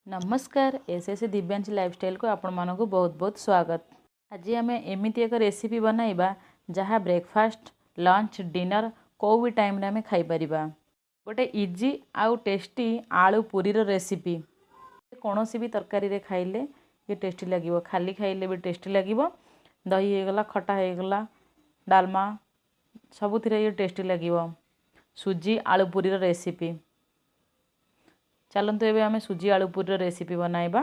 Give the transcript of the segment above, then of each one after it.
नमस्कार SS Divyansh lifestyle को आपण मानक बहुत बहुत स्वागत। आज आम एमती एक रेसिपी बनाइबा जहाँ ब्रेकफास्ट लंच डिनर को भी टाइम आम खाईपर गोटे इजी आउ टेस्टी आलू पूरीर रेसिपी कौन भी तरकारी रे खाइले ये टेस्टी लगे खाली खाइले भी टेस्टी लगे दही होगला खटा होगला डालमा सबुथ ये टेस्टी लगे सुजी आलू पूरीर रेसिपी चलते आम सुजी आलू पूरी रेसिपी बनाइबा।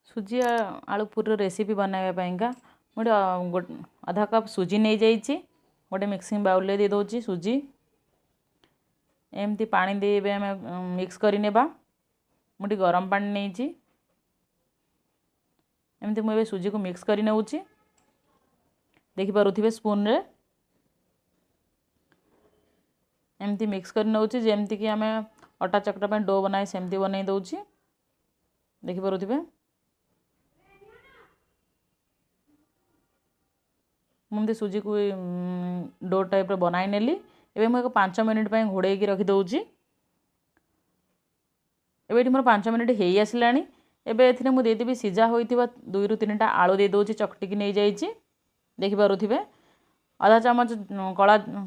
सुजी आलू पूरी रेसिपी बनाइबा गोटे आधा कप सुजी नहीं जाइए गोटे मिक्सिंग बाउल दे दौची सुजी एमती पानी दे आम मिक्स करने मुझे गरम पानी नहीं एमती मुझे सुजी को मिक्स कर नौची देखिपे स्पून रे एमती मिक्स कर नौची जेमती कि आम अटा चकटा डो बनाए सेमती बनई दूची देखिपे मुझे सुजी को डो टाइप बनाई नेली एबे मुझे 5 मिनिट घोड़े रखी दूची एबे मोर 5 मिनिट हो आसला एबे मुझे देदेवी सीझा होता 2 ରୁ 3टा आलू दे दूची चकटिकी नहीं जाइए देखिपे आधा चामच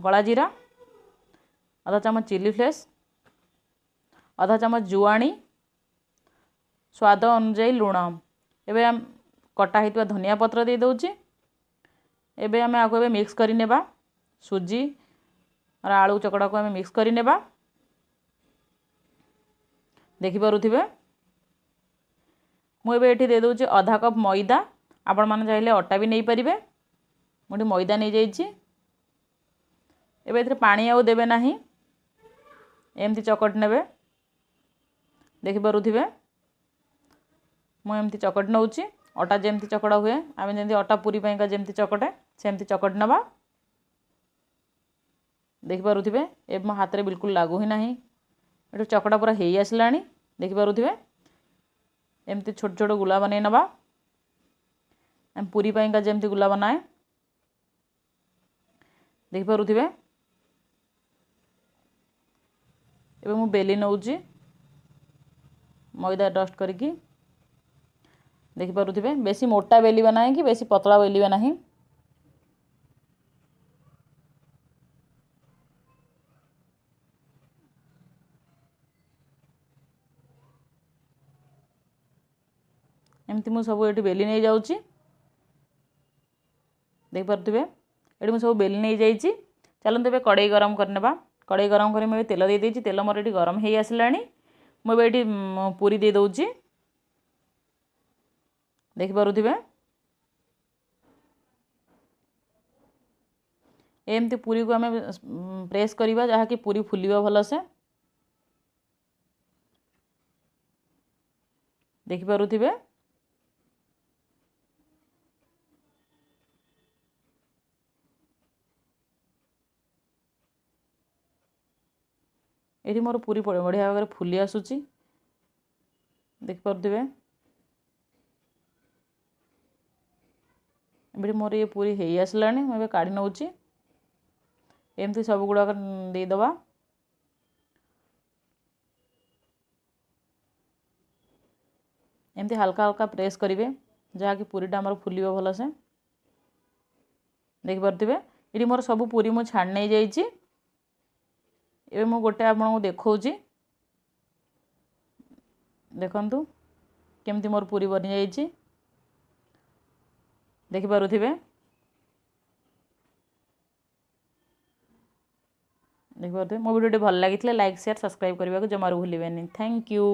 कला जीरा आधा चामच चिली फ्लेक्स आधा चामच जुआणी स्वाद अनुजाई लुण एबे आम कटा होता धनिया पत्र दे दूची एबे आम आगे मिक्स करने सुजी और आलू चकड़ा को आम मिक्स करने देखिपे मुझे दे दूची आधा कप मैदा आपण मैंने चाहिए अटा भी नहीं पारे मुझे मैदा नहीं जाइए एबे पानी आउ देबे नहीं एमती चकट नेबे देखिपे मुझे चकट नौची अटा जमती चकड़ा हुए आम जमी अटा पूरी जमती चकटे सेमती चकट नवा देखिपे ए मो हाथ में बिल्कुल लागू ही ना ये चकड़ा पूरा हो आसला देखिपे एमती छोट छोट गुला बन नवा आम पूरी जमती गुला बनाए देखिपे एबे मु बेली नौची मैदा डस्ट करके देखिपे बेसी मोटा बेलिबा ना कि बेसी पतला बेलिबा ना एमती मु सब ये बेली नहीं जाऊँगी देखिपे ये सब बेली नहीं जाइए चलते कड़ाई गरम करने कड़ाई गरम कर मैं तेल दे देती तेल मोर ये गरम हो आसला मुझे ये पूरी दे दूची देखिपे एमती पूरी को आम प्रेस करवा जहाँकि पूरी फुलिबा भल से देखिपे ये मोर पूरी बढ़िया भाव फुली आसूची देखिपे ये मोर ये पूरी हो आसला मुझे काढ़ी नौची एमती सब गुड़ाक देदबा एमती हल्का हल्का प्रेस करेंगे जहाँकि पूरीटा आमर फुलिबा भल से देखिपे ये मोर सब पूरी मु छाड़ नहीं जाइए एबे मु गोटे आपको देखौची देखंतु केमती मोर पूरी बनी जाइए देखिपे मो वीडियो भल लगी लाइक शेयर सब्सक्राइब करने को जमार भूलें। Thank you.